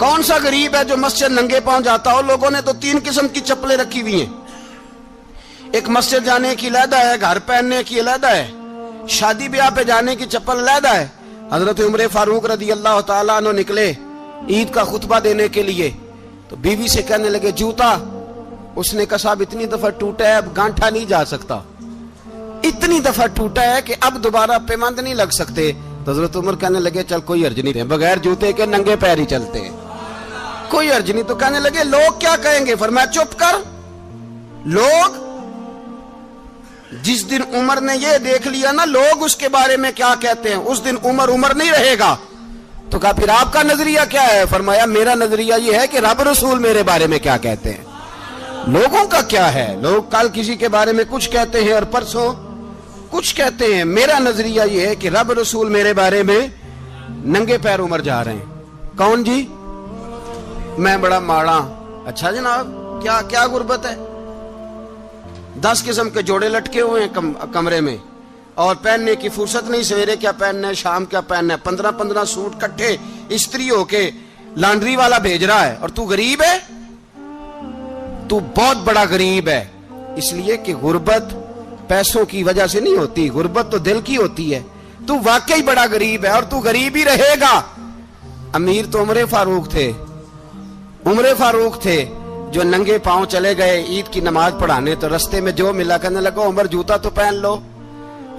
کون سا غریب ہے جو مسجد ننگے پاؤں جاتا ہو؟ لوگوں نے تو 3 قسم کی چپلیں رکھی ہوئی ہیں، ایک مسجد جانے کی علیحدہ ہے، گھر پہننے کی علیحدہ ہے، شادی بیاہ پہ جانے کی چپل علیحدہ ہے۔ حضرت عمر فاروق رضی اللہ تعالیٰ عنہ نکلے عید کا خطبہ دینے کے لیے، تو بیوی سے کہنے لگے جوتا، اس نے کہا صاحب اتنی دفعہ ٹوٹا ہے اب گانٹھا نہیں جا سکتا، اتنی دفعہ ٹوٹا ہے کہ اب دوبارہ پیمند نہیں لگ سکتے۔ تو حضرت عمر کہنے لگے چل کوئی حرج نہیں، بغیر جوتے کے ننگے پیر ہی چلتے ہیں، کوئی حرج نہیں۔ تو کہنے لگے لوگ کیا کہیں گے؟ فرمایا چپ کر، لوگ جس دن عمر نے یہ دیکھ لیا نا لوگ اس کے بارے میں کیا کہتے ہیں، اس دن عمر نہیں رہے گا۔ تو کہا پھر آپ کا نظریہ کیا ہے؟ فرمایا میرا نظریہ یہ ہے کہ رب رسول میرے بارے میں کیا کہتے ہیں، لوگوں کا کیا ہے؟ لوگ کل کسی کے بارے میں کچھ کہتے ہیں اور پرسوں کچھ کہتے ہیں، میرا نظریہ یہ ہے کہ رب رسول میرے بارے میں ننگے پیر عمر جا رہے ہیں۔ کون جی؟ میں بڑا ماڑا۔ اچھا جناب، کیا غربت ہے؟ 10 قسم کے جوڑے لٹکے ہوئے ہیں کمرے میں، اور پہننے کی فرصت نہیں، سویرے کیا پہننا ہے، شام کیا پہننا ہے، 15 سوٹ کٹھے استری ہو کے لانڈری والا بھیج رہا ہے، اور تو غریب ہے، تو بہت بڑا غریب ہے۔ اس لیے کہ غربت پیسوں کی وجہ سے نہیں ہوتی، غربت تو دل کی ہوتی ہے۔ تو واقعی بڑا غریب ہے اور تو غریب ہی رہے گا۔ امیر تو عمر فاروق تھے جو ننگے پاؤں چلے گئے عید کی نماز پڑھانے، تو رستے میں جو ملا کہنے لگا عمر جوتا تو پہن لو۔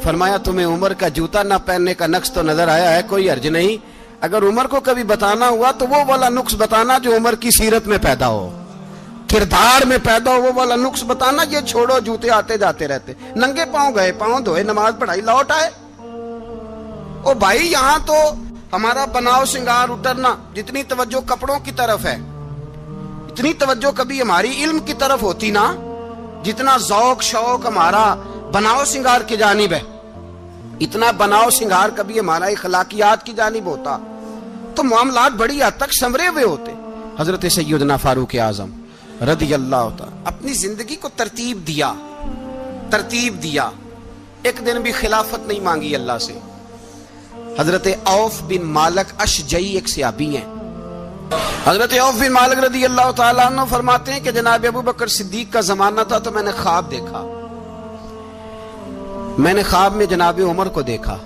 فرمایا تمہیں عمر کا جوتا نہ پہننے کا نقص تو نظر آیا ہے، کوئی حرج نہیں، اگر عمر کو کبھی بتانا ہوا تو وہ والا نقص بتانا جو عمر کی سیرت میں پیدا ہو، کردار میں پیدا ہو، وہ والا نقص بتانا، یہ چھوڑو جوتے آتے جاتے رہتے۔ ننگے پاؤں گئے، پاؤں دھوئے، نماز پڑھائی، لوٹ آئے۔ او بھائی یہاں تو ہمارا بناؤ سنگار اترنا، جتنی توجہ کپڑوں کی طرف ہے اتنی توجہ کبھی ہماری علم کی طرف ہوتی نا، جتنا ذوق شوق ہمارا بناؤ سنگار کی جانب ہے، اتنا بناؤ سنگار کبھی ہمارا اخلاقیات کی جانب ہوتا تو معاملات بڑی حد تک سنورے ہوئے ہوتے۔ حضرت سیدنا فاروق اعظم رضی اللہ تعالی اپنی زندگی کو ترتیب دیا، ایک دن بھی خلافت نہیں مانگی اللہ سے۔ حضرت عوف بن مالک اشجعی ایک صحابی ہیں، حضرت عوف بن مالک رضی اللہ تعالیٰ عنہ فرماتے ہیں کہ جناب ابو بکر صدیق کا زمانہ تھا تو میں نے خواب دیکھا، میں نے خواب میں جناب عمر کو دیکھا،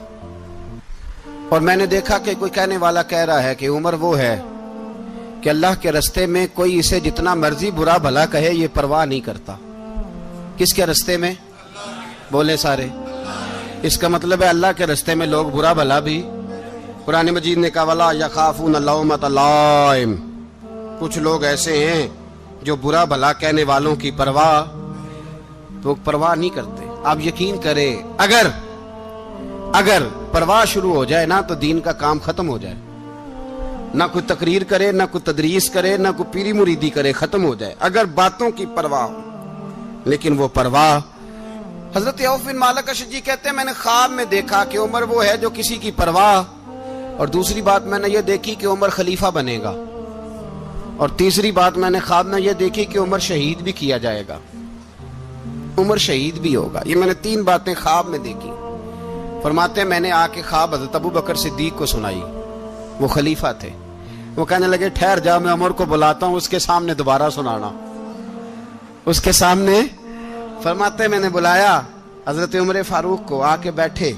اور میں نے دیکھا کہ کوئی کہنے والا کہہ رہا ہے کہ عمر وہ ہے کہ اللہ کے رستے میں کوئی اسے جتنا مرضی برا بھلا کہے یہ پرواہ نہیں کرتا۔ کس کے رستے میں؟ بولے سارے۔ اس کا مطلب ہے اللہ کے رستے میں لوگ برا بھلا بھی، قرآن مجید نے کہا وَلَا يَخَافُونَ لَوْمَةَ لَائِمٍ، کچھ لوگ ایسے ہیں جو برا بھلا کہنے والوں کی پرواہ نہیں کرتے۔ آپ یقین کریں اگر پرواہ شروع ہو جائے نا تو دین کا کام ختم ہو جائے، نہ کوئی تقریر کرے، نہ کوئی تدریس کرے، نہ کوئی پیری مریدی کرے، ختم ہو جائے اگر باتوں کی پرواہ ہو۔ لیکن وہ پرواہ، حضرت عوف بن مالک اشجعی کہتے ہیں میں نے خواب میں دیکھا کہ عمر وہ ہے جو کسی کی پرواہ، اور دوسری بات میں نے یہ دیکھی کہ عمر خلیفہ بنے گا، اور تیسری بات میں نے خواب میں یہ دیکھی کہ عمر شہید بھی کیا جائے گا، عمر شہید بھی ہوگا۔ یہ میں نے 3 باتیں خواب میں دیکھی۔ فرماتے ہیں میں نے آ کے خواب حضرت ابو بکر صدیق کو سنائی، وہ خلیفہ تھے، وہ کہنے لگے ٹھہر جا میں عمر کو بلاتا ہوں، اس کے سامنے دوبارہ سنانا، اس کے سامنے۔ فرماتے ہیں میں نے بلایا حضرت عمر فاروق کو، آ کے بیٹھے،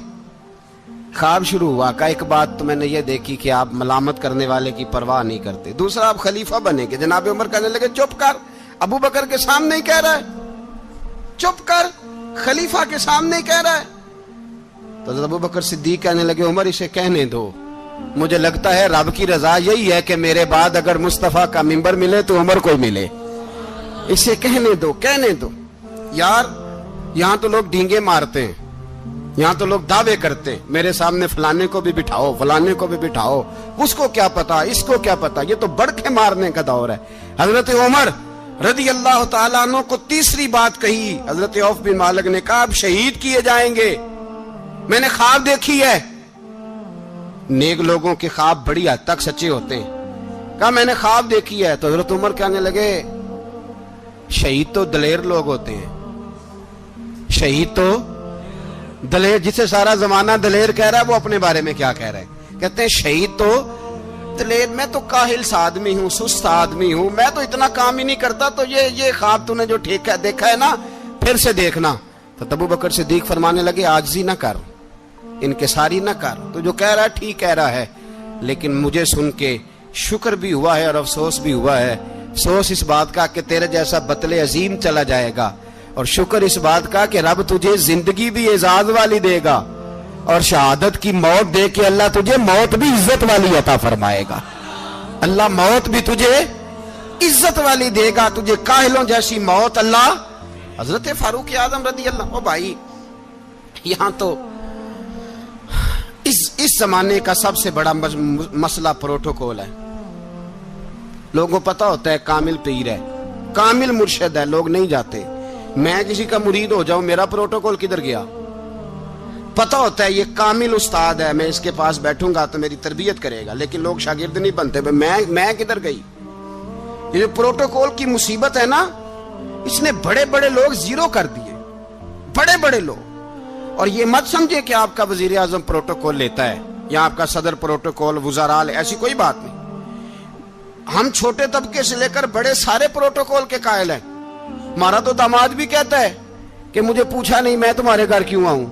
خواب شروع ہوا۔ کہ ایک بات تو میں نے یہ دیکھی کہ آپ ملامت کرنے والے کی پرواہ نہیں کرتے، دوسرا آپ خلیفہ بنے گے۔ جناب عمر کہنے لگے چپ کر، ابو بکر کے سامنے ہی کہہ رہا ہے، چپ کر، خلیفہ کے سامنے ہی کہہ رہا ہے۔ تو حضرت ابو بکر صدیق کہنے لگے عمر اسے کہنے دو، مجھے لگتا ہے رب کی رضا یہی ہے کہ میرے بعد اگر مصطفیٰ کا منبر ملے تو عمر کو ملے، اسے کہنے دو۔ یار یہاں تو لوگ ڈینگے مارتے ہیں، یہاں تو لوگ دعوے کرتے ہیں میرے سامنے فلانے کو بھی بٹھاؤ، فلانے کو بھی بٹھاؤ، اس کو کیا پتا، اس کو کیا پتا، یہ تو بڑکے مارنے کا دور ہے۔ حضرت عمر رضی اللہ تعالیٰ عنہ کو تیسری بات کہی، حضرت عوف بن مالک نے کہا اب شہید کیے جائیں گے، میں نے خواب دیکھی ہے۔ نیک لوگوں کے خواب بڑی حد تک سچے ہوتے ہیں، کہا میں نے خواب دیکھی ہے۔ تو حضرت عمر کہنے لگے شہید تو دلیر لوگ ہوتے ہیں، شہید تو دلیر، جسے سارا زمانہ دلیر کہہ رہا ہے وہ اپنے بارے میں کیا کہہ رہا ہے؟ کہتے ہیں شہید تو بتلے، میں تو کاہل سا آدمی ہوں، سست آدمی ہوں، میں تو اتنا کام ہی نہیں کرتا، تو یہ خواب تو نے جو دیکھا ہے نا پھر سے دیکھنا۔ تو ابو بکر صدیق فرمانے لگے عاجزی نہ کر، انکساری نہ کر، تو جو کہہ رہا ہے ٹھیک کہہ رہا ہے، لیکن مجھے سن کے شکر بھی ہوا ہے اور افسوس بھی ہوا ہے۔ افسوس اس بات کا کہ تیرے جیسا بتلے عظیم چلا جائے گا، اور شکر اس بات کا کہ رب تجھے زندگی بھی اعزاز والی دے گا، اور شہادت کی موت دے کے اللہ تجھے موت بھی عزت والی عطا فرمائے گا۔ اللہ موت بھی تجھے عزت والی دے گا، تجھے کاہلوں جیسی موت اللہ۔ حضرت فاروق اعظم رضی اللہ، او بھائی یہاں تو اس زمانے کا سب سے بڑا مسئلہ پروٹوکول ہے۔ لوگوں کو پتا ہوتا ہے کامل پیر ہے، کامل مرشد ہے، لوگ نہیں جاتے۔ میں کسی کا مرید ہو جاؤں، میرا پروٹوکول کدھر گیا؟ پتا ہوتا ہے یہ کامل استاد ہے، میں اس کے پاس بیٹھوں گا تو میری تربیت کرے گا، لیکن لوگ شاگرد نہیں بنتے۔ میں کدھر گئی؟ یہ جو پروٹوکول کی مصیبت ہے نا، اس نے بڑے بڑے لوگ زیرو کر دیے، بڑے بڑے لوگ۔ اور یہ مت سمجھے کہ آپ کا وزیر اعظم پروٹوکول لیتا ہے یا آپ کا صدر پروٹوکول، وزراء، ایسی کوئی بات نہیں۔ ہم چھوٹے طبقے سے لے کر بڑے سارے پروٹوکول کے قائل ہیں۔ ہمارا تو داماد بھی کہتا ہے کہ مجھے پوچھا نہیں میں تمہارے گھر کیوں آؤں۔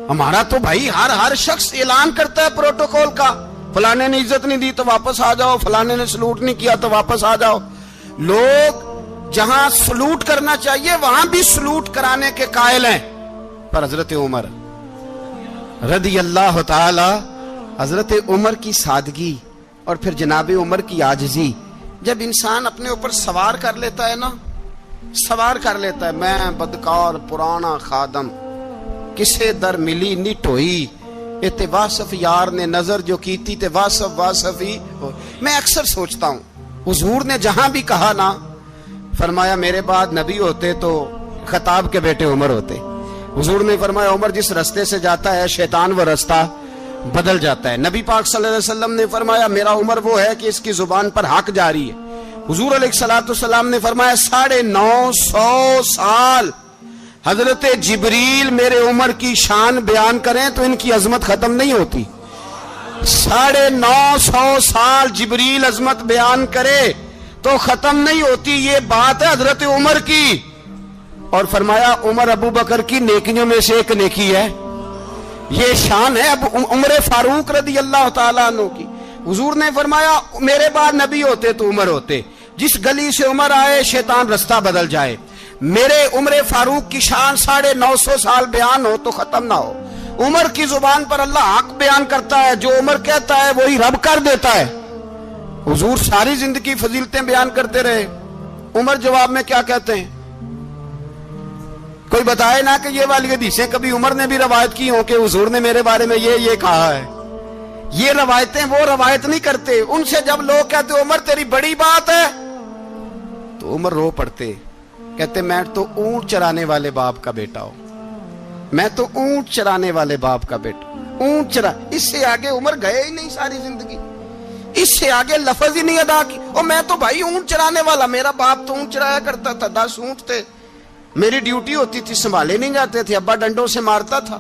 ہمارا تو بھائی ہر شخص اعلان کرتا ہے پروٹوکول کا، فلانے نے عزت نہیں دی تو واپس آ جاؤ، فلانے نے سلوٹ نہیں کیا تو واپس آ جاؤ۔ لوگ جہاں سلوٹ کرنا چاہیے وہاں بھی سلوٹ کرانے کے قائل ہیں۔ پر حضرت عمر رضی اللہ تعالی، حضرت عمر کی سادگی اور پھر جناب عمر کی عاجزی، جب انسان اپنے اوپر سوار کر لیتا ہے نا، سوار کر لیتا ہے، میں بدکار پرانا خادم، کسے در ملی نٹ ہوئی، تے واصف یار نے نظر جو کیتی تے واصف ہی ہو۔ میں اکثر سوچتا ہوں حضور نے جہاں بھی کہا نا، فرمایا میرے بعد نبی ہوتے تو خطاب کے بیٹے عمر ہوتے۔ حضور نے فرمایا عمر جس رستے سے جاتا ہے شیطان وہ رستہ بدل جاتا ہے۔ نبی پاک صلی اللہ علیہ وسلم نے فرمایا میرا عمر وہ ہے کہ اس کی زبان پر حق جاری ہے۔ حضور علیہ السلام نے فرمایا 950 سال حضرت جبریل میرے عمر کی شان بیان کریں تو ان کی عظمت ختم نہیں ہوتی۔ 950 سال جبریل عظمت بیان کرے تو ختم نہیں ہوتی۔ یہ بات ہے حضرت عمر کی، اور فرمایا عمر ابو بکر کی نیکیوں میں سے ایک نیکی ہے، یہ شان ہے اب عمر فاروق رضی اللہ تعالیٰ عنہ کی۔ حضور نے فرمایا میرے بعد نبی ہوتے تو عمر ہوتے، جس گلی سے عمر آئے شیطان رستہ بدل جائے۔ میرے عمر فاروق کی شان 950 سال بیان ہو تو ختم نہ ہو۔ عمر کی زبان پر اللہ حق بیان کرتا ہے، جو عمر کہتا ہے وہی رب کر دیتا ہے۔ حضور ساری زندگی فضیلتیں بیان کرتے رہے، عمر جواب میں کیا کہتے ہیں؟ کوئی بتائے نا کہ یہ والی حدیثیں کبھی عمر نے بھی روایت کی ہوں کہ حضور نے میرے بارے میں یہ کہا ہے۔ یہ روایتیں وہ روایت نہیں کرتے، ان سے جب لوگ کہتے عمر تیری بڑی بات ہے تو عمر رو پڑتے، کہتے میں تو اونٹ چرانے والے باپ کا بیٹا ہوں، میں تو اونٹ چرانے والے باپ کا بیٹا، اونٹ چرا۔ اس سے آگے عمر گئے ہی نہیں ساری زندگی، اس سے آگے لفظ ہی نہیں ادا کی۔ اور میں تو بھائی اونٹ چرانے والا، میرا باپ تو اونٹ چرایا کرتا تھا، 10 اونٹ تھے، میری ڈیوٹی ہوتی تھی، سنبھالے نہیں جاتے تھے، ابا ڈنڈوں سے مارتا تھا۔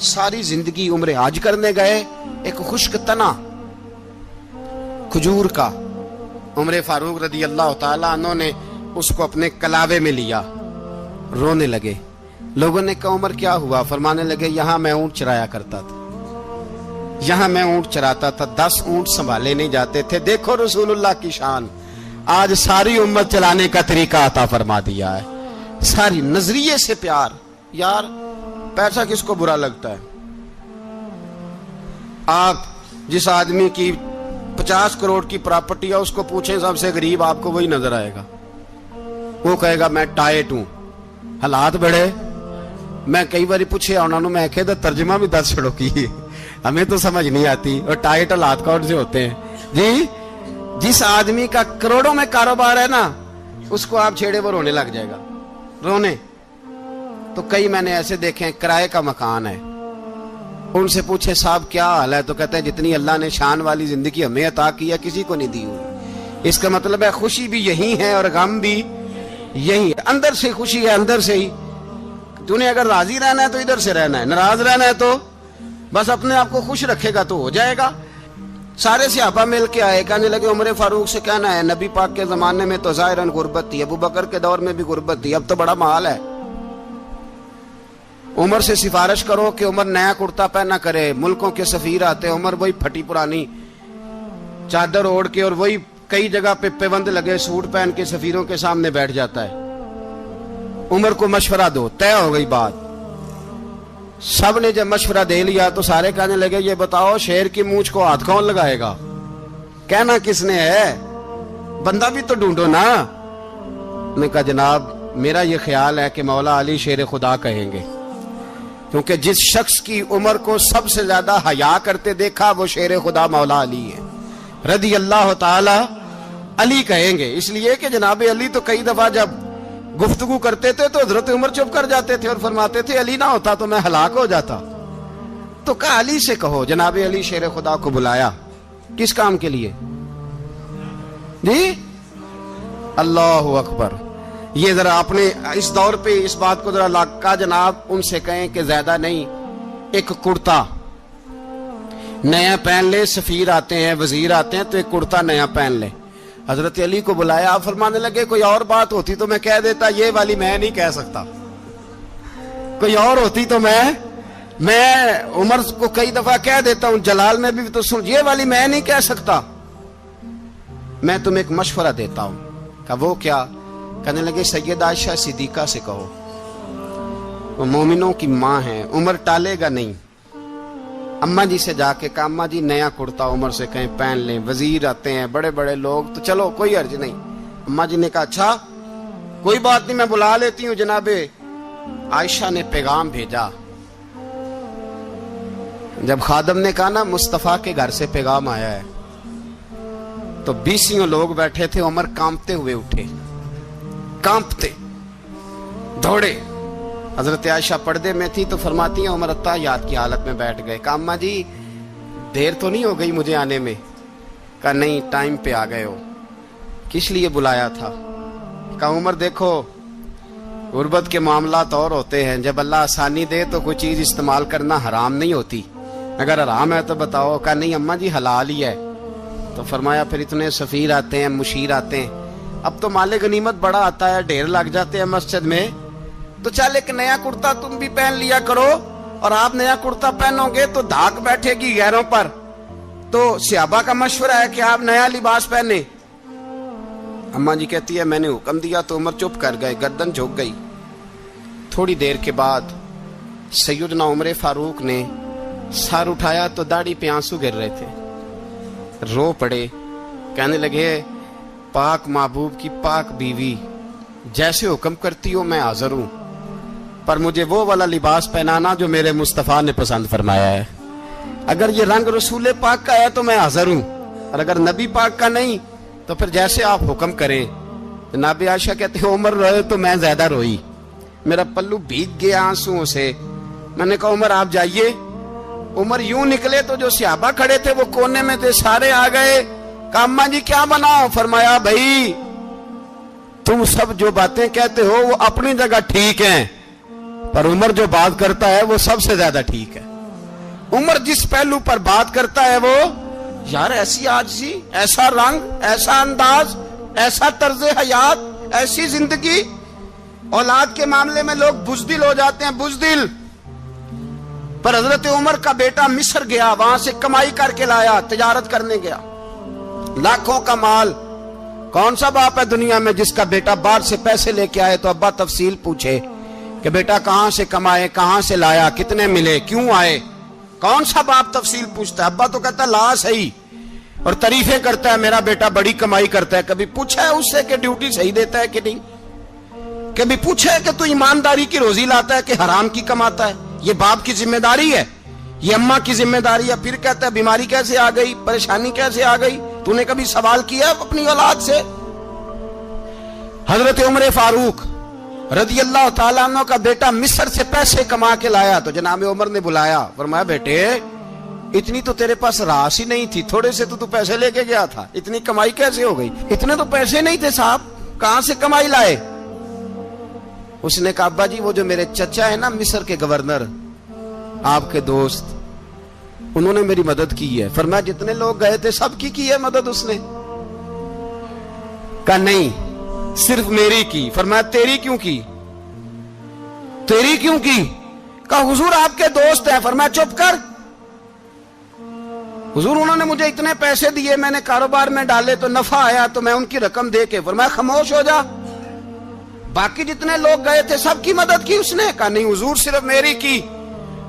ساری زندگی عمر حج کرنے گئے، ایک خشک تنا کھجور کا عمر فاروق رضی اللہ تعالیٰ عنہ نے اس کو اپنے کلاوے میں لیا، رونے لگے۔ لوگوں نے کہا عمر کیا ہوا؟ فرمانے لگے یہاں میں اونٹ چرایا کرتا تھا، یہاں میں اونٹ چراتا تھا، 10 اونٹ سنبھالے نہیں جاتے تھے۔ دیکھو رسول اللہ کی شان، آج ساری امت چلانے کا طریقہ عطا فرما دیا ہے، ساری نظریے سے پیار۔ یار پیسہ کس کو برا لگتا ہے؟ آپ جس آدمی کی 50 کروڑ کی پراپرٹی ہے اس کو پوچھیں سب سے غریب، آپ کو وہی نظر آئے گا، وہ کہے گا میں ٹائٹ ہوں۔ حالات بڑے، میں کئی باری پوچھے انہوں نے، میں کہتا ترجمہ بھی 10 چھڑوں کی، ہمیں تو سمجھ نہیں آتی، اور ٹائٹ حالات کون سے ہوتے ہیں جی؟ جس آدمی کا کروڑوں میں کاروبار ہے نا، اس کو آپ چھیڑے وہ رونے لگ جائے گا، رونے۔ تو کئی میں نے ایسے دیکھے ہیں کرائے کا مکان ہے، ان سے پوچھے صاحب کیا حال ہے، تو کہتے ہیں جتنی اللہ نے شان والی زندگی ہمیں عطا کی ہے کسی کو نہیں دی ہوئی۔ اس کا مطلب ہے خوشی بھی یہی ہے اور غم بھی یہی ہے، اندر سے خوشی ہے، اندر سے ہی۔ تو نے اگر راضی رہنا ہے تو ادھر سے رہنا ہے، ناراض رہنا ہے تو بس اپنے آپ کو خوش رکھے گا تو ہو جائے گا۔ سارے صحابہ مل کے آئے، کہنے لگے عمر فاروق سے کہنا ہے نبی پاک کے زمانے میں تو ظاہراً غربت تھی، ابو بکر کے دور میں بھی غربت تھی، اب تو بڑا مال ہے، عمر سے سفارش کرو کہ عمر نیا کرتا پہنا کرے۔ ملکوں کے سفیر آتے، عمر وہی پھٹی پرانی چادر اوڑھ کے اور وہی کئی جگہ پہ پیوند لگے سوٹ پہن کے سفیروں کے سامنے بیٹھ جاتا ہے۔ عمر کو مشورہ دو، طے ہو گئی بات۔ سب نے جب مشورہ دے لیا تو سارے کہنے لگے یہ بتاؤ شیر کی مونچھ کو ہاتھ کون لگائے گا؟ کہنا کس نے ہے؟ بندہ بھی تو ڈھونڈو نا۔ نے کہا جناب میرا یہ خیال ہے کہ مولا علی شیر خدا کہیں گے، کیونکہ جس شخص کی عمر کو سب سے زیادہ حیا کرتے دیکھا وہ شیر خدا مولا علی ہے رضی اللہ تعالی علی کہیں گے، اس لیے کہ جناب علی تو کئی دفعہ جب گفتگو کرتے تھے تو حضرت عمر چپ کر جاتے تھے اور فرماتے تھے علی نہ ہوتا تو میں ہلاک ہو جاتا۔ تو کہا علی سے کہو۔ جناب علی شیر خدا کو بلایا، کس کام کے لیے؟ جی اللہ اکبر۔ یہ ذرا اپنے اس دور پہ اس بات کو ذرا لاکا جناب ان سے کہیں کہ زیادہ نہیں، ایک کرتا نیا پہن لے، سفیر آتے ہیں وزیر آتے ہیں تو ایک کرتا نیا پہن لے۔ حضرت علی کو بلایا، آپ فرمانے لگے کوئی اور بات ہوتی تو میں کہہ دیتا، یہ والی میں نہیں کہہ سکتا، کوئی اور ہوتی تو میں عمر کو کئی دفعہ کہہ دیتا ہوں، جلال میں بھی تو سن، یہ والی میں نہیں کہہ سکتا، میں تمہیں ایک مشورہ دیتا ہوں۔ کہا وہ کیا؟ کہنے لگے سید عائشہ صدیقہ سے کہو، وہ مومنوں کی ماں ہیں، عمر ٹالے گا نہیں۔ اماں جی سے جا کے کہا اماں جی نیا کرتا عمر سے کہیں پہن لیں، وزیر آتے ہیں بڑے بڑے لوگ تو چلو کوئی حرج نہیں۔ اماں جی نے کہا اچھا کوئی بات نہیں میں بلا لیتی ہوں۔ جناب عائشہ نے پیغام بھیجا، جب خادم نے کہا نا مصطفیٰ کے گھر سے پیغام آیا ہے تو 20 لوگ بیٹھے تھے، عمر کانپتے ہوئے اٹھے، کانپتے دوڑے۔ حضرت عائشہ پردے میں تھی تو فرماتی ہیں عمر اتحیات کی حالت میں بیٹھ گئے۔ کہا اماں جی دیر تو نہیں ہو گئی مجھے آنے میں؟ کہا نہیں ٹائم پہ آ گئے ہو۔ کس لیے بلایا تھا؟ کہا عمر دیکھو غربت کے معاملات اور ہوتے ہیں، جب اللہ آسانی دے تو کوئی چیز استعمال کرنا حرام نہیں ہوتی، اگر حرام ہے تو بتاؤ۔ کہا نہیں اماں جی حلال ہی ہے۔ تو فرمایا پھر اتنے سفیر آتے ہیں مشیر آتے ہیں، اب تو مال غنیمت بڑا آتا ہے، ڈھیر لگ جاتے ہیں مسجد میں، تو چل ایک نیا کرتا تم بھی پہن لیا کرو، اور آپ نیا کرتا پہنو گے تو دھاک بیٹھے گی غیروں پر۔ تو صحابہ کا مشورہ ہے کہ آپ نیا لباس پہنے۔ اماں جی کہتی ہے میں نے حکم دیا تو عمر چپ کر گئے، گردن جھک گئی۔ تھوڑی دیر کے بعد سیدنا عمر فاروق نے سر اٹھایا تو داڑھی پہ آنسو گر رہے تھے، رو پڑے، کہنے لگے پاک محبوب کی پاک بیوی جیسے حکم کرتی ہو میں حاضر ہوں، پر مجھے وہ والا لباس پہنانا جو میرے مصطفیٰ نے پسند فرمایا ہے، اگر یہ رنگ رسول پاک کا ہے تو میں حاضر ہوں، اور اگر نبی پاک کا نہیں تو پھر جیسے آپ حکم کریں۔ جناب عائشہ کہتے ہیں عمر روئے تو میں زیادہ روئی، میرا پلو بھیگ گیا آنسوؤں سے۔ میں نے کہا عمر آپ جائیے۔ عمر یوں نکلے تو جو صحابہ کھڑے تھے وہ کونے میں تھے، سارے آ گئے۔ کہا اماں جی کیا بناؤ؟ فرمایا بھائی تم سب جو باتیں کہتے ہو وہ اپنی جگہ ٹھیک ہیں، پر عمر جو بات کرتا ہے وہ سب سے زیادہ ٹھیک ہے۔ عمر جس پہلو پر بات کرتا ہے وہ یار ایسی عاجزی، ایسا رنگ، ایسا انداز، ایسا طرز حیات، ایسی زندگی۔ اولاد کے معاملے میں لوگ بزدل ہو جاتے ہیں، بزدل، پر حضرت عمر کا بیٹا مصر گیا، وہاں سے کمائی کر کے لایا، تجارت کرنے گیا، لاکھوں کا مال۔ کون سا باپ ہے دنیا میں جس کا بیٹا باہر سے پیسے لے کے آئے تو ابا تفصیل پوچھے کہ بیٹا کہاں سے کمائے، کہاں سے لایا، کتنے ملے، کیوں آئے؟ کون سا باپ تفصیل پوچھتا ہے؟ ابا تو کہتا ہے لا صحیح، اور تعریفیں کرتا ہے میرا بیٹا بڑی کمائی کرتا ہے۔ کبھی پوچھا ہے اس سے کہ ڈیوٹی صحیح دیتا ہے کہ نہیں؟ کبھی پوچھا ہے کہ تو ایمانداری کی روزی لاتا ہے کہ حرام کی کماتا ہے؟ یہ باپ کی ذمہ داری ہے، یہ اماں کی ذمہ داری ہے۔ پھر کہتا ہے بیماری کیسے آ گئی، پریشانی کیسے آ گئی؟ تو نے کبھی سوال کیا اپنی اولاد سے؟ حضرت عمر فاروق رضی اللہ تعالیٰ عنہ کا بیٹا مصر سے پیسے کما کے لایا تو جناب عمر نے بلایا، فرمایا بیٹے اتنی تو تیرے پاس راس ہی نہیں تھی، تھوڑے سے تو پیسے لے کے گیا تھا، اتنی کمائی کیسے ہو گئی؟ اتنے تو پیسے نہیں تھے صاحب، کہاں سے کمائی لائے؟ اس نے کہا ابا جی وہ جو میرے چچا ہے نا مصر کے گورنر، آپ کے دوست، انہوں نے میری مدد کی ہے. فرمایا جتنے لوگ گئے تھے سب کی ہے مدد اس نے؟ کہا نہیں صرف میری کی. فرمایا تیری کیوں کی؟ تیری کیوں کی؟ کہا حضور آپ کے دوست ہیں. فرمایا چپ کر حضور انہوں نے مجھے اتنے پیسے دیے, میں نے کاروبار میں ڈالے تو نفع آیا تو میں ان کی رقم دے کے. فرمایا خاموش ہو جا, باقی جتنے لوگ گئے تھے سب کی مدد کی اس نے؟ کہا نہیں حضور صرف میری کی.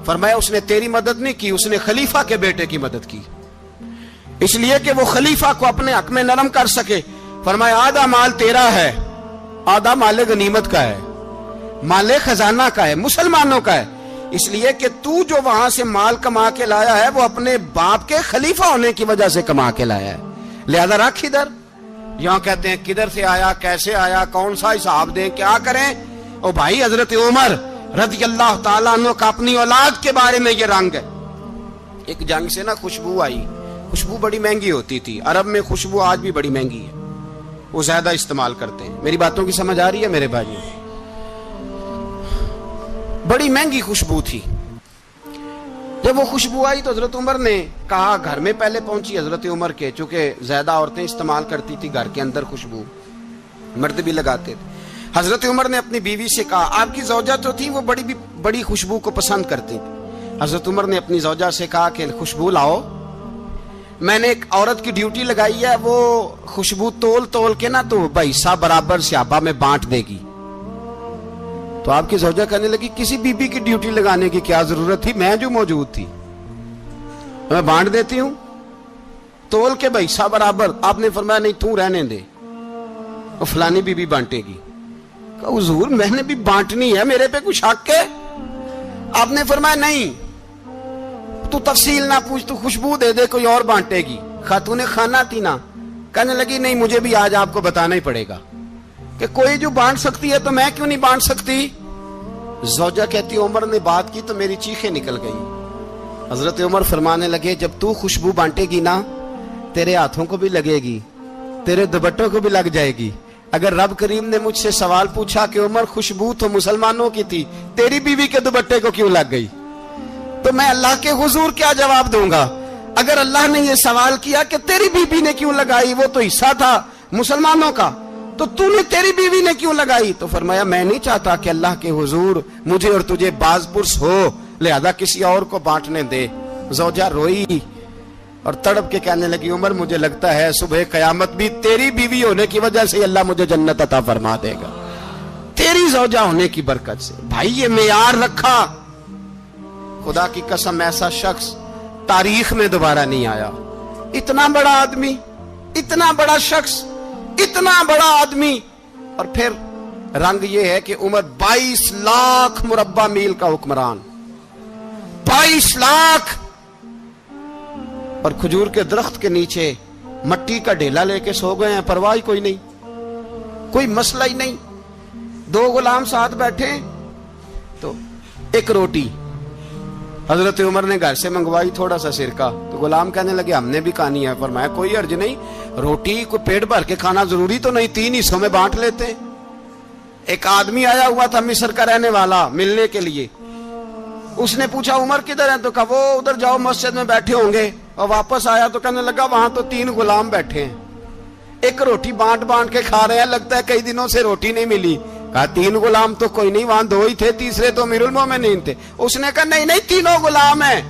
فرمایا اس نے تیری مدد نہیں کی, اس نے خلیفہ کے بیٹے کی مدد کی, اس لیے کہ وہ خلیفہ کو اپنے حق میں نرم کر سکے. فرمایا آدھا مال تیرا ہے, آدھا مال غنیمت کا ہے, مال خزانہ کا ہے, مسلمانوں کا ہے, اس لیے کہ تو جو وہاں سے مال کما کے لایا ہے وہ اپنے باپ کے خلیفہ ہونے کی وجہ سے کما کے لایا ہے, لہذا رکھ ادھر. یہاں کہتے ہیں کدھر سے آیا, کیسے آیا, کون سا حساب دیں, کیا کریں. او بھائی حضرت عمر رضی اللہ تعالیٰ عنہ کا اپنی اولاد کے بارے میں یہ رنگ ہے. ایک جنگ سے نا خوشبو آئی, خوشبو بڑی مہنگی ہوتی تھی, عرب میں خوشبو آج بھی بڑی مہنگی ہے, وہ زیادہ استعمال کرتے ہیں. میری باتوں کی سمجھ آ رہی ہے میرے بھائیوں؟ بڑی مہنگی خوشبو تھی. جب وہ خوشبو آئی تو حضرت عمر نے کہا, گھر میں پہلے پہنچی حضرت عمر کے, چونکہ زیادہ عورتیں استعمال کرتی تھی گھر کے اندر خوشبو, مرد بھی لگاتے تھے. حضرت عمر نے اپنی بیوی سے کہا, آپ کی زوجہ تو تھی وہ بڑی خوشبو کو پسند کرتی تھی. حضرت عمر نے اپنی زوجہ سے کہا کہ خوشبو لاؤ, میں نے ایک عورت کی ڈیوٹی لگائی ہے, وہ خوشبو تول کے نا تو حصہ برابر صحابہ میں بانٹ دے گی. تو آپ کی زوجہ کہنے لگی کسی بی بی کی ڈیوٹی لگانے کی کیا ضرورت تھی, میں جو موجود تھی میں بانٹ دیتی ہوں تول کے حصہ برابر. آپ نے فرمایا نہیں تو رہنے دے, اور فلانی بی بی بانٹے گی. کہا حضور میں نے بھی بانٹنی ہے, میرے پہ کچھ حق ہے؟ آپ نے فرمایا نہیں تو تفصیل نہ پوچھ, تو خوشبو دے دے, کوئی اور بانٹے گی. خاتون خانہ تھی نا, کہنے لگی نہیں مجھے بھی آج آپ کو بتانا ہی پڑے گا کہ کوئی جو بانٹ سکتی ہے تو میں کیوں نہیں بانٹ سکتی. زوجہ کہتی عمر نے بات کی تو میری چیخیں نکل گئی. حضرت عمر فرمانے لگے جب تو خوشبو بانٹے گی نا تیرے ہاتھوں کو بھی لگے گی, تیرے دوپٹوں کو بھی لگ جائے گی. اگر رب کریم نے مجھ سے سوال پوچھا کہ عمر خوشبو تو مسلمانوں کی تھی, تیری بیوی کے دوپٹے کو کیوں لگ گئی, تو میں اللہ کے حضور کیا جواب دوں گا؟ اگر اللہ نے یہ سوال کیا کہ تیری بیوی نے کیوں لگائی, وہ تو حصہ تھا مسلمانوں کا, تو تو نے تیری بیوی نے کیوں لگائی؟ تو فرمایا میں نہیں چاہتا کہ اللہ کے حضور مجھے اور تجھے باز پرس ہو, لہذا کسی اور کو بانٹنے دے. زوجہ روئی اور تڑپ کے کہنے لگی عمر مجھے لگتا ہے صبح قیامت بھی تیری بیوی ہونے کی وجہ سے اللہ مجھے جنت عطا فرما دے گا, تیری زوجہ ہونے کی برکت سے. بھائی یہ معیار رکھا, خدا کی قسم ایسا شخص تاریخ میں دوبارہ نہیں آیا. اتنا بڑا آدمی, اتنا بڑا شخص, اتنا بڑا آدمی, اور پھر رنگ یہ ہے کہ عمر 22 لاکھ مربع میل کا حکمران, 22 لاکھ, اور کھجور کے درخت کے نیچے مٹی کا ڈھیلا لے کے سو گئے ہیں, پرواہ کوئی نہیں, کوئی مسئلہ ہی نہیں. 2 غلام ساتھ بیٹھے تو ایک روٹی حضرت عمر نے گھر سے منگوائی, تھوڑا سا سرکہ, تو غلام کہنے لگے ہم نے بھی کھانی ہے. فرمایا کوئی حرج نہیں, روٹی کو پیٹ بھر کے کھانا ضروری تو نہیں, 3 حصوں میں بانٹ لیتے ہیں. ایک آدمی آیا ہوا تھا مصر کا رہنے والا ملنے کے لیے, اس نے پوچھا عمر کدھر ہیں, تو کہا وہ ادھر جاؤ مسجد میں بیٹھے ہوں گے. اور واپس آیا تو کہنے لگا وہاں تو 3 غلام بیٹھے ہیں, ایک روٹی بانٹ کے کھا رہے ہیں, لگتا ہے کئی دنوں سے روٹی نہیں ملی. کہا 3 غلام تو کوئی نہیں, وہاں 2 ہی تھے, تیسرے تو امیر المومنین تھے. اس نے کہا نہیں 3 غلام ہیں,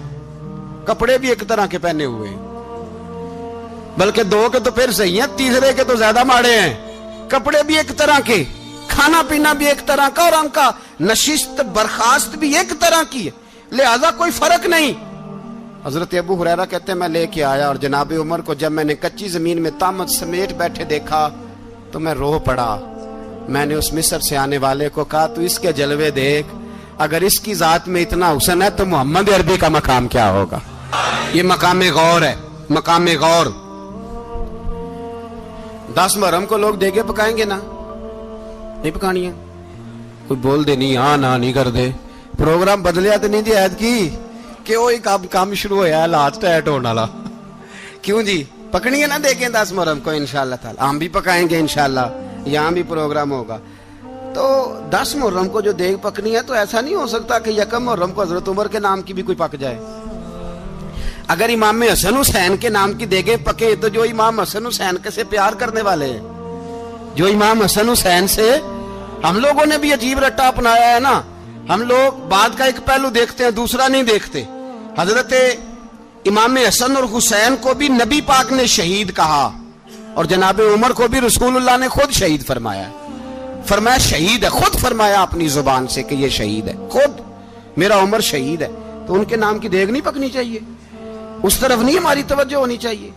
کپڑے بھی ایک طرح کے پہنے ہوئے, بلکہ 2 کے تو پھر صحیح ہیں, تیسرے کے تو زیادہ ماڑے ہیں. کپڑے بھی ایک طرح کے, کھانا پینا بھی ایک طرح کا, اور ان کا نشست برخاست بھی ایک طرح کی ہے, لہذا کوئی فرق نہیں. حضرت ابو ہریرہ کہتے ہیں میں لے کے آیا, اور جناب عمر کو جب میں نے کچی زمین میں تامت سمیٹ بیٹھے دیکھا تو میں رو پڑا. میں نے اس مصر سے آنے والے کو کہا تو اس کے جلوے دیکھ, اگر اس کی ذات میں اتنا حسن ہے تو محمد عربی کا مقام کیا ہوگا. یہ مقام غور ہے, مقام غور. 10 محرم کو لوگ دیگے پکائیں گے نا, نہیں پکانی ہے, کوئی بول دے نہیں, ہاں نہ نہیں کر دے, پروگرام بدلیا تو نہیں دی عید کی کہ وہ کام شروع ہویا ہے لاسٹ ایٹ ہونے والا. کیوں جی پکنی ہے نا دیکھیں 10 محرم کو انشاءاللہ تعالی, ہم بھی پکائیں گے انشاءاللہ, یہاں بھی پروگرام ہوگا. تو 10 محرم کو جو دیگ پکنی ہے تو ایسا نہیں ہو سکتا کہ 1 محرم کو حضرت عمر کے نام کی بھی کوئی پک جائے. اگر امام حسن حسین کے نام کی دیگیں پکے تو جو امام حسن حسین کے سے پیار کرنے والے ہیں، جو امام حسن حسین سے، ہم لوگوں نے بھی عجیب رٹا اپنایا ہے نا. ہم لوگ بعد کا ایک پہلو دیکھتے ہیں، دوسرا نہیں دیکھتے. حضرت امام حسن اور حسین کو بھی نبی پاک نے شہید کہا، اور جناب عمر کو بھی رسول اللہ نے خود شہید فرمایا. فرمایا شہید ہے، خود فرمایا اپنی زبان سے کہ یہ شہید ہے، خود میرا عمر شہید ہے. تو ان کے نام کی دیگ نہیں پکنی چاہیے، اس طرف نہیں ہماری توجہ ہونی چاہیے.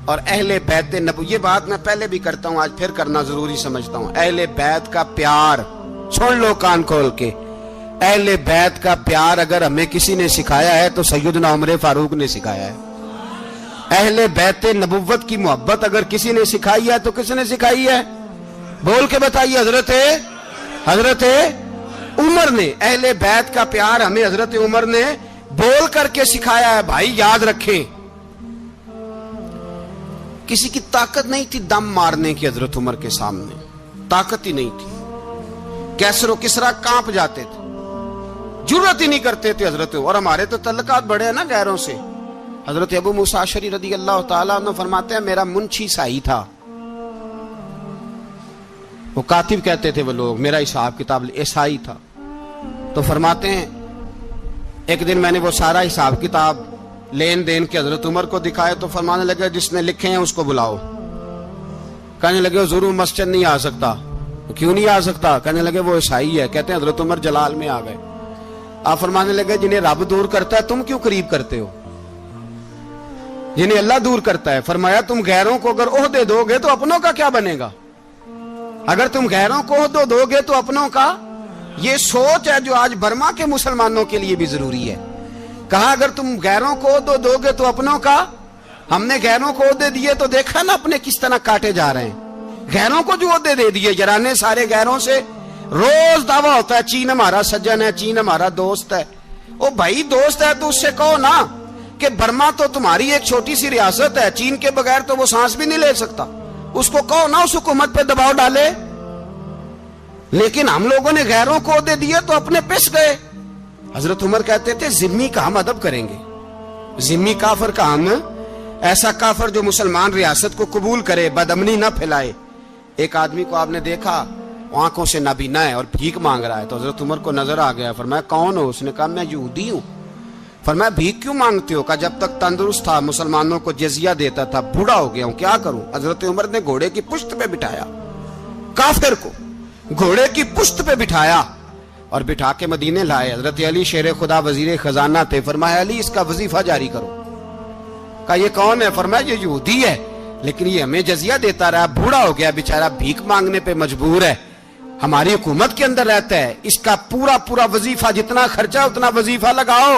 اور اہل بیت نبوت، یہ بات میں پہلے بھی کرتا ہوں، آج پھر کرنا ضروری سمجھتا ہوں. اہل بیت کا پیار، سن لو کان کھول کے، اہل بیت کا پیار اگر ہمیں کسی نے سکھایا ہے تو سیدنا عمر فاروق نے سکھایا ہے. اہل بیت نبوت کی محبت اگر کسی نے سکھائی ہے تو کس نے سکھائی ہے؟ بول کے بتائیے. حضرت عمر نے. اہل بیت کا پیار ہمیں حضرت عمر نے بول کر کے سکھایا ہے. بھائی یاد رکھیں، کسی کی طاقت نہیں تھی دم مارنے کی حضرت عمر کے سامنے، طاقت ہی نہیں تھی. کیسر و کسرا کانپ جاتے تھے، جرأت ہی نہیں کرتے تھے حضرت. اور ہمارے تو تعلقات بڑے ہیں نا غیروں سے. حضرت ابو موسیٰ اشعری رضی اللہ تعالیٰ عنہ فرماتے ہیں میرا منشی سائی تھا، وہ کاتب کہتے تھے وہ لوگ، میرا حساب کتاب عیسائی تھا. تو فرماتے ہیں ایک دن میں نے وہ سارا حساب کتاب لین دین کے حضرت عمر کو دکھائے تو فرمانے لگے جس نے لکھے ہیں اس کو بلاؤ. کہنے لگے حضور مسجد نہیں آ سکتا. کیوں نہیں آ سکتا؟ کہنے لگے وہ عیسائی ہے. کہتے ہیں حضرت عمر جلال میں آ گئے. آپ فرمانے لگے جنہیں رب دور کرتا ہے تم کیوں قریب کرتے ہو؟ جنہیں اللہ دور کرتا ہے. فرمایا تم غیروں کو اگر عہدے دو گے تو اپنوں کا کیا بنے گا؟ اگر تم غیروں کو عہدے دو گے تو اپنوں کا. یہ سوچ ہے جو آج برما کے مسلمانوں کے لیے بھی ضروری ہے. کہا اگر تم غیروں کو عہدے دو گے تو اپنوں کا. ہم نے غیروں کو عہدے دیے تو دیکھا نا اپنے کس طرح کاٹے جا رہے ہیں. غیروں کو جو عہدے دے دیے، یرانے سارے غیروں سے روز دعویٰ ہوتا ہے چین ہمارا سجن ہے، چین ہمارا دوست ہے. او بھائی دوست ہے تو اس سے کہو نا کہ برما تو تمہاری ایک چھوٹی سی ریاست ہے، چین کے بغیر تو وہ سانس بھی نہیں لے سکتا. اس کو کہو نا اس حکومت پہ دباؤ ڈالے. لیکن ہم لوگوں نے غیروں کو عہدے دیے تو اپنے پس گئے. حضرت عمر کہتے تھے ذمی کا ہم ادب کریں گے، ذمی کافر کا ہم، ایسا کافر جو مسلمان ریاست کو قبول کرے، بدامنی نہ پھیلائے. ایک آدمی کو آپ نے دیکھا آنکھوں سے نابینا ہے اور بھیک مانگ رہا ہے. تو حضرت عمر کو نظر آ گیا. فرمایا کون ہو؟ اس نے کہا میں یہودی ہوں. فرمایا بھیک کیوں مانگتے ہو؟ کہا جب تک تندرست تھا مسلمانوں کو جزیہ دیتا تھا، بوڑھا ہو گیا ہوں کیا کروں. حضرت عمر نے گھوڑے کی پشت پہ بٹھایا، کافر کو گھوڑے کی پشت پہ بٹھایا اور بٹھا کے مدینے لائے. حضرت علی شیر خدا وزیر خزانہ تھے. فرمایا علی اس کا وظیفہ جاری کرو. کہا یہ کون ہے؟ فرمایا یہ یہودی ہے لیکن یہ ہمیں جزیہ دیتا رہا، بوڑھا ہو گیا بیچارہ، بھیک مانگنے پہ مجبور ہے، ہماری حکومت کے اندر رہتا ہے، اس کا پورا وظیفہ جتنا خرچہ اتنا وظیفہ لگاؤ.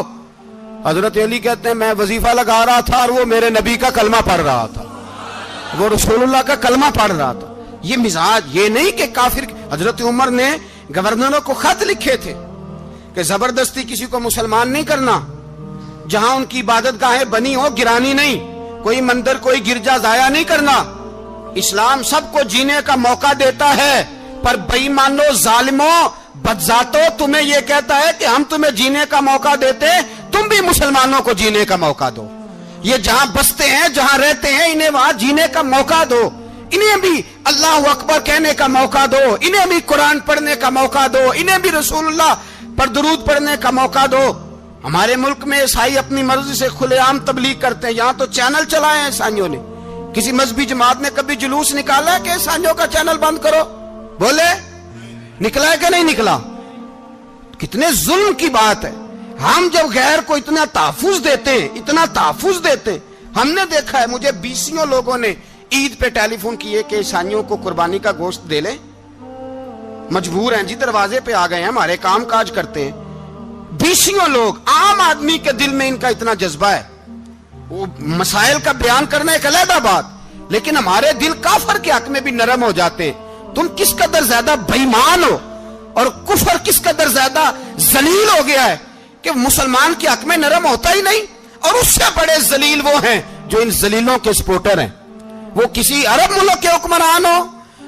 حضرت علی کہتے ہیں میں وظیفہ لگا رہا تھا اور وہ میرے نبی کا کلمہ پڑھ رہا تھا، وہ رسول اللہ کا کلمہ پڑھ رہا تھا. یہ مزاج، یہ نہیں کہ کافر. حضرت عمر نے گورنروں کو خط لکھے تھے کہ زبردستی کسی کو مسلمان نہیں کرنا، جہاں ان کی عبادت گاہیں بنی ہو گرانی نہیں، کوئی مندر کوئی گرجا ضائع نہیں کرنا. اسلام سب کو جینے کا موقع دیتا ہے، پر بے ایمانو ظالمو بدذاتو تمہیں یہ کہتا ہے کہ ہم تمہیں جینے کا موقع دیتے، تم بھی مسلمانوں کو جینے کا موقع دو. یہ جہاں بستے ہیں جہاں رہتے ہیں انہیں وہاں جینے کا موقع دو، انہیں بھی اللہ اکبر کہنے کا موقع دو، انہیں بھی قرآن پڑھنے کا موقع دو، انہیں بھی رسول اللہ پر درود پڑھنے کا موقع دو. ہمارے ملک میں عیسائی اپنی مرضی سے کھلے عام تبلیغ کرتے ہیں. یہاں تو چینل چلائے ہیں عیسائیوں نے. کسی مذہبی جماعت نے کبھی جلوس نکالا ہے کہ عیسائیوں کا چینل بند کرو؟ بولے نکلا ہے کہ نہیں نکلا؟ کتنے ظلم کی بات ہے. ہم جب غیر کو اتنا تحفظ دیتے ہیں، ہم نے دیکھا ہے، مجھے بیسیوں لوگوں نے عید پہ ٹیلی فون کیے کہ عیسائیوں کو قربانی کا گوشت دے لیں، مجبور ہیں جی، دروازے پہ آ گئے ہیں، ہمارے کام کاج کرتے ہیں. بیسیوں لوگ، عام آدمی کے دل میں ان کا اتنا جذبہ ہے. وہ مسائل کا بیان کرنا ایک علیحدہ بات، لیکن ہمارے دل کافر کے حق میں بھی نرم ہو جاتے ہیں. تم کس قدر زیادہ بے ایمان ہو اور کفر کس قدر زیادہ ذلیل ہو گیا ہے کہ مسلمان کے حق میں نرم ہوتا ہی نہیں. اور اس سے بڑے ذلیل وہ ہیں جو ان ذلیلوں کے سپورٹر ہیں. وہ کسی عرب ملک کے حکمران ہو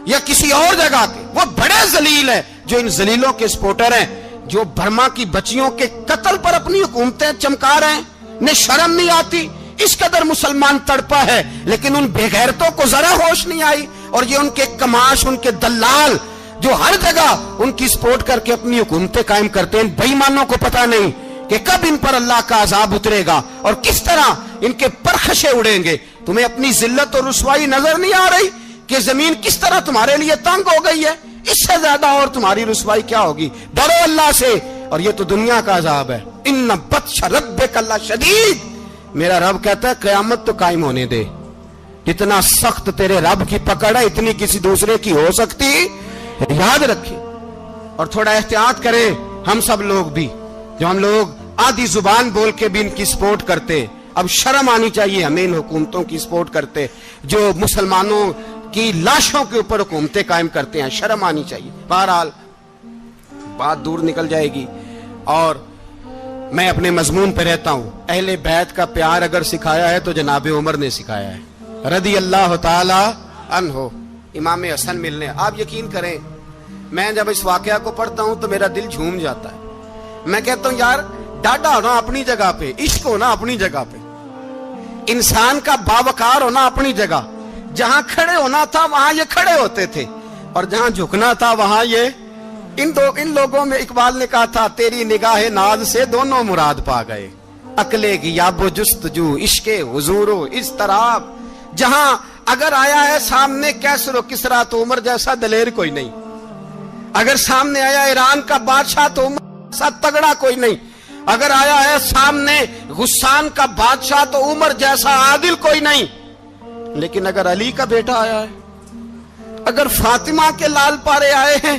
یا کسی اور جگہ کے، وہ بڑے ذلیل ہیں جو ان ذلیلوں کے سپورٹر ہیں، جو برما کی بچیوں کے قتل پر اپنی حکومتیں چمکا رہے ہیں. نے شرم نہیں آتی؟ اس قدر مسلمان تڑپا ہے لیکن ان بے غیرتوں کو ذرا ہوش نہیں آئی، اور یہ ان کے کماش، ان کے دلال جو ہر جگہ ان کی سپورٹ کر کے اپنی حکومتیں قائم کرتے ہیں، ان بے ایمانوں کو پتہ نہیں کہ کب ان پر اللہ کا عذاب اترے گا اور کس طرح ان کے پرخشے اڑیں گے۔ تمہیں اپنی ذلت اور رسوائی نظر نہیں آ رہی کہ زمین کس طرح تمہارے لیے تنگ ہو گئی ہے؟ اس سے زیادہ اور تمہاری رسوائی کیا ہوگی؟ ڈرو اللہ سے، اور یہ تو دنیا کا عذاب ہے۔ ان بطش ربک لشدید، میرا رب کہتا ہے قیامت تو قائم ہونے دے، جتنا سخت تیرے رب کی پکڑ ہے اتنی کسی دوسرے کی ہو سکتی، یاد رکھیں۔ اور تھوڑا احتیاط کریں ہم سب لوگ بھی، جو ہم لوگ آدھی زبان بول کے بھی ان کی سپورٹ کرتے، اب شرم آنی چاہیے ہمیں ان حکومتوں کی سپورٹ کرتے جو مسلمانوں کی لاشوں کے اوپر حکومتیں قائم کرتے ہیں، شرم آنی چاہیے۔ بہرحال بات دور نکل جائے گی اور میں اپنے مضمون پہ رہتا ہوں۔ اہل بیت کا پیار اگر سکھایا ہے تو جناب عمر نے سکھایا ہے رضی اللہ تعالی عنہ، امام حسن ملنے۔ آپ یقین کریں میں جب اس واقعہ کو پڑھتا ہوں تو میرا دل جھوم جاتا ہے۔ میں کہتا ہوں یار ڈاڈا ہونا اپنی جگہ پہ، عشق ہونا اپنی جگہ پہ، انسان کا باوقار ہونا اپنی جگہ، جہاں کھڑے ہونا تھا وہاں یہ کھڑے ہوتے تھے، اور جہاں جھکنا تھا وہاں یہ ان لوگوں میں اقبال نے کہا تھا تیری نگاہ ناز سے دونوں مراد پا گئے، عقلِ غیاب و جستجو، عشق حضور و اضطراب۔ جہاں اگر آیا ہے سامنے کیسر و کسرا تو عمر جیسا دلیر کوئی نہیں، اگر سامنے آیا ایران کا بادشاہ تو عمر جیسا تگڑا کوئی نہیں، اگر آیا ہے سامنے غسان کا بادشاہ تو عمر جیسا عادل کوئی نہیں، لیکن اگر علی کا بیٹا آیا ہے، اگر فاطمہ کے لال پارے آئے ہیں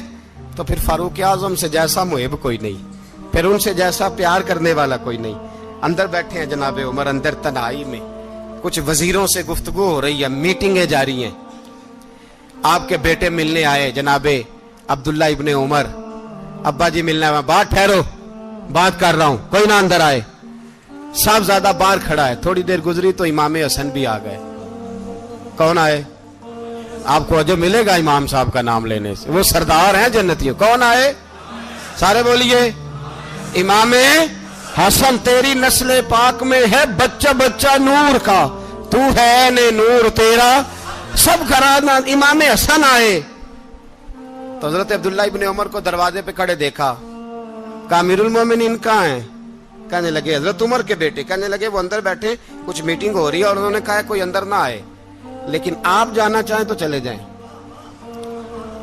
تو پھر فاروق اعظم سے جیسا محب کوئی نہیں، پھر ان سے جیسا پیار کرنے والا کوئی نہیں۔ اندر بیٹھے ہیں جناب عمر، اندر تنہائی میں کچھ وزیروں سے گفتگو ہو رہی ہے، میٹنگیں جاری ہیں۔ آپ کے بیٹے ملنے آئے جناب عبداللہ ابن عمر، ابا جی ملنے آئے، بات ٹھہرو بات کر رہا ہوں، کوئی نہ اندر آئے۔ صاحبزادہ باہر کھڑا ہے، تھوڑی دیر گزری تو امام حسن بھی آ گئے۔ کون آئے؟ آپ کو جو ملے گا امام صاحب کا نام لینے سے، وہ سردار ہیں جنتیوں۔ کون آئے؟ سارے بولیے امام حسن، تیری نسل پاک میں ہے بچہ بچہ نور کا، تو ہے نے نور تیرا سب گھرانہ۔ امام حسن آئے تو حضرت عبداللہ ابن عمر کو دروازے پہ کھڑے دیکھا، کہا امیر المومنین کہاں ہیں؟ کہنے لگے حضرت عمر کے بیٹے۔ کہنے لگے وہ اندر بیٹھے، کچھ میٹنگ ہو رہی ہے، اور انہوں نے کہا کوئی اندر نہ آئے، لیکن آپ جانا چاہیں تو چلے جائیں،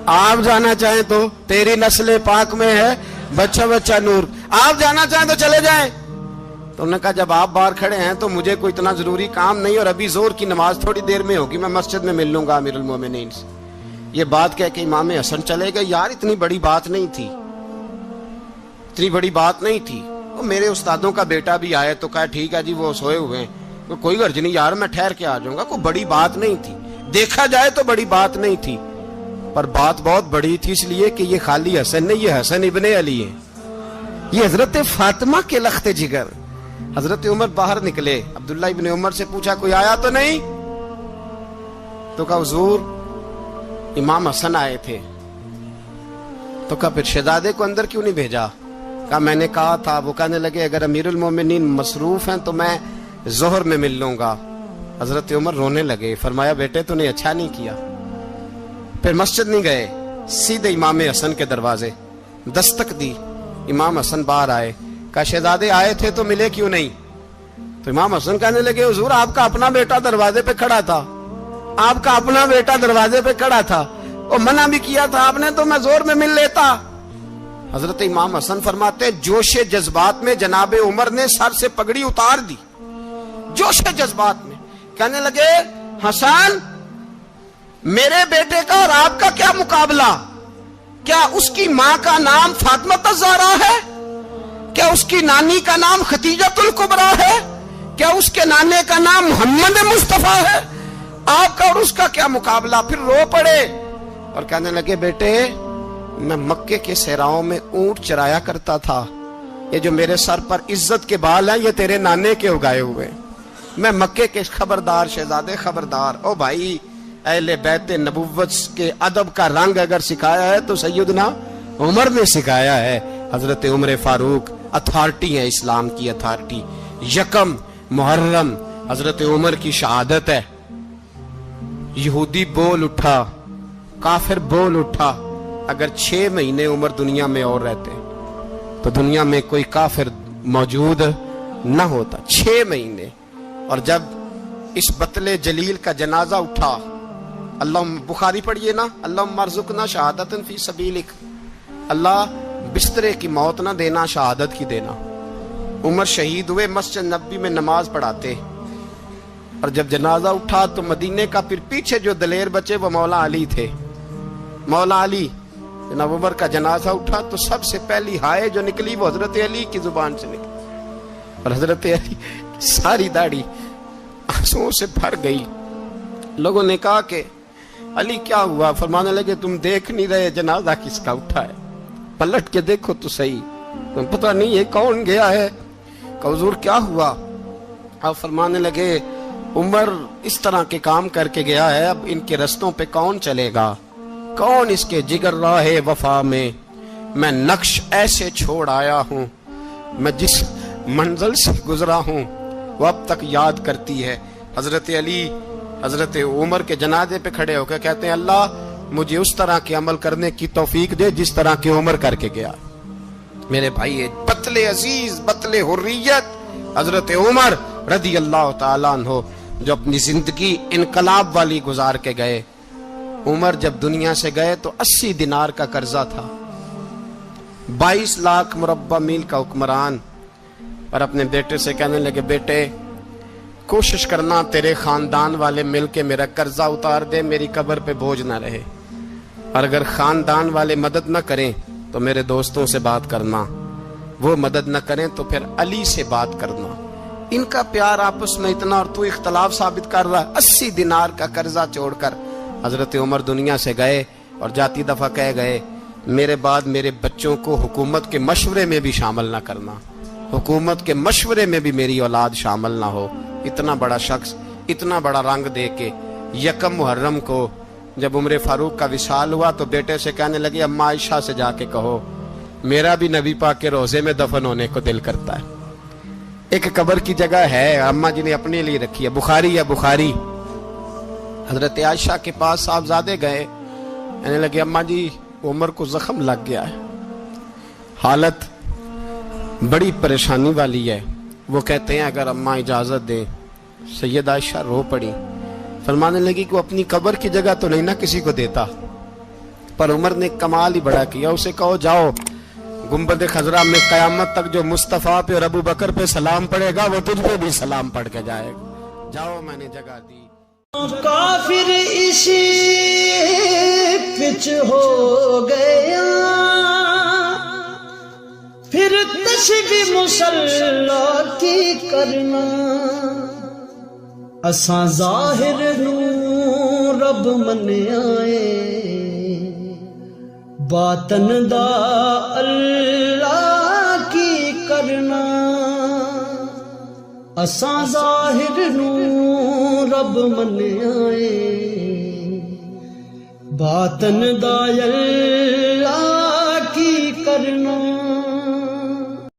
آپ جانا چاہیں تو، تیری نسل پاک میں ہے بچہ بچہ نور، آپ جانا چاہیں تو چلے جائیں۔ تو انہوں نے کہا جب آپ باہر کھڑے ہیں تو مجھے کوئی اتنا ضروری کام نہیں، اور ابھی زور کی نماز تھوڑی دیر میں ہوگی، میں مسجد میں مل لوں گا امیر المومنین سے۔ یہ بات کہہ کے امام حسن چلے گئے۔ یار اتنی بڑی بات نہیں تھی، اتنی بڑی بات نہیں تھی۔ وہ میرے استادوں کا بیٹا بھی آئے تو کہا ٹھیک ہے جی وہ سوئے ہوئے ہیں، کوئی غرض نہیں یار میں ٹھہر کے آ جاؤں گا، کوئی بڑی بات نہیں تھی، دیکھا جائے تو بڑی بات نہیں تھی، پر بات بہت بڑی تھی، اس لیے کہ یہ خالی حسن نہیں، یہ حسن ابن علی ہے، یہ حضرت فاطمہ کے لخت جگر۔ حضرت عمر باہر نکلے، عبداللہ ابن عمر سے پوچھا کوئی آیا تو نہیں؟ تو کہا حضور امام حسن آئے تھے۔ تو کہا پھر شہزادے کو اندر کیوں نہیں بھیجا؟ کہا میں نے کہا تھا۔ وہ کہنے لگے اگر امیر المومنین مصروف ہیں تو میں ظہر میں مل لوں گا۔ حضرت عمر رونے لگے، فرمایا بیٹے تو نے اچھا نہیں کیا۔ پھر مسجد نہیں گئے، سیدھے امام حسن کے دروازے دستک دی، امام حسن باہر آئے، کہا شہزادے آئے تھے تو ملے کیوں نہیں؟ تو امام حسن کہنے لگے حضور آپ کا اپنا بیٹا دروازے پہ کھڑا تھا، آپ کا اپنا بیٹا دروازے پہ کھڑا تھا، اور منع بھی کیا تھا آپ نے تو میں زور میں مل لیتا۔ حضرت امام حسن فرماتے جوش جذبات میں جناب عمر نے سر سے پگڑی اتار دی، جوش جذبات میں کہنے لگے حسن میرے بیٹے کا اور آپ کا کیا مقابلہ؟ کیا اس کی ماں کا نام فاطمہ الزہرا ہے؟ کیا اس کی نانی کا نام خدیجۃ الکبریٰ ہے؟ کیا اس کے نانے کا نام محمد مصطفیٰ ہے؟ آپ کا اور اس کا کیا مقابلہ؟ پھر رو پڑے اور کہنے لگے بیٹے میں مکے کے صحراؤں میں اونٹ چرایا کرتا تھا، یہ جو میرے سر پر عزت کے بال ہیں یہ تیرے نانے کے اگائے ہوئے، میں مکے کے خبردار شہزادے خبردار۔ او بھائی اہل بیت نبوت کے ادب کا رنگ اگر سکھایا ہے تو سیدنا عمر نے سکھایا ہے۔ حضرت عمر فاروق اتھارٹی ہے، اسلام کی اتھارٹی، یکم محرم حضرت عمر کی شہادت ہے. یہودی بول اٹھا, کافر بول اٹھا, اگر 6 مہینے عمر دنیا میں اور رہتے تو دنیا میں کوئی کافر موجود نہ ہوتا. 6 مہینے. اور جب اس بطل جلیل کا جنازہ اٹھا, اللہ بخاری پڑھیے نا, اللہم ارزقنا شہادتن فی سبیلک, اللہ بسترے کی موت نہ دینا, شہادت کی دینا. عمر شہید ہوئے, مسجد نبوی میں نماز پڑھاتے, اور جب جنازہ اٹھا تو مدینے کا پھر پیچھے جو دلیر بچے وہ مولا علی تھے. مولا علی, جناب عمر کا جنازہ اٹھا تو سب سے پہلی ہائے جو نکلی وہ حضرت علی کی زبان سے نکلی, اور حضرت علی ساری داڑھی آنسوؤں سے بھر گئی. لوگوں نے کہا کہ علی کیا ہوا؟ فرمانے لگے تم دیکھ نہیں رہے جنازہ کس کا اٹھا ہے, پلٹ کے دیکھو تو صحیح, تم پتہ نہیں یہ کون گیا ہے. کہ حضور کیا ہوا؟ آپ فرمانے لگے عمر اس طرح کے کام کر کے گیا ہے, اب ان کے رستوں پہ کون چلے گا؟ کون اس کے جگر راہ وفا میں؟ میں نقش ایسے چھوڑ آیا ہوں, میں جس منزل سے گزرا ہوں وہ اب تک یاد کرتی ہے. حضرت علی حضرت عمر کے جنازے پہ کھڑے ہو کے کہتے ہیں اللہ مجھے اس طرح کے عمل کرنے کی توفیق دے جس طرح کی عمر کر کے گیا. میرے بھائی, بطل عزیز, بطل حریت حضرت عمر رضی اللہ تعالیٰ عنہ, جو اپنی زندگی انقلاب والی گزار کے گئے. عمر جب دنیا سے گئے تو 80 دینار کا قرضہ تھا, 22 لاکھ مربع میل کا حکمران. اور اپنے بیٹے سے کہنے لگے بیٹے کوشش کرنا تیرے خاندان والے مل کے میرا قرضہ اتار دے, میری قبر پہ بوجھ نہ رہے, اور اگر خاندان والے مدد نہ کریں تو میرے دوستوں سے بات کرنا, وہ مدد نہ کریں تو پھر علی سے بات کرنا. ان کا پیار آپس میں اتنا, اور تو اختلاف ثابت کر رہا. 80 دینار کا قرضہ چھوڑ کر حضرت عمر دنیا سے گئے, اور جاتی دفعہ کہہ گئے میرے بعد میرے بچوں کو حکومت کے مشورے میں بھی شامل نہ کرنا, حکومت کے مشورے میں بھی میری اولاد شامل نہ ہو. اتنا بڑا شخص اتنا بڑا رنگ دے کے یکم محرم کو جب عمر فاروق کا وصال ہوا تو بیٹے سے کہنے لگے اماں عائشہ سے جا کے کہو میرا بھی نبی پاک کے روزے میں دفن ہونے کو دل کرتا ہے. ایک قبر کی جگہ ہے اماں جی نے اپنے لیے رکھی ہے, بخاری ہے بخاری. حضرت عائشہ کے پاس صاحبزادے گئے, کہنے لگے اماں جی عمر کو زخم لگ گیا ہے, حالت بڑی پریشانی والی ہے. وہ کہتے ہیں اگر اماں اجازت دیں. سید عائشہ رو پڑی, فرمانے لگی کہ وہ اپنی قبر کی جگہ تو نہیں نہ کسی کو دیتا, پر عمر نے کمال ہی بڑا کیا. اسے کہو جاؤ گنبد خضرا میں قیامت تک جو مصطفیٰ پہ اور ابو بکر پہ سلام پڑے گا وہ تجھ پہ بھی سلام پڑھ کے جائے گا. جاؤ میں نے جگہ دی. کافر اسی پچ ہو گیا, پھر تشبیہ مسلح کی کرنا. اساں ظاہر نو رب من آئے, باطن دا اللہ کی کرنا. اساں ظاہر نو رب من آئے, باطن دا اللہ کی کرنا.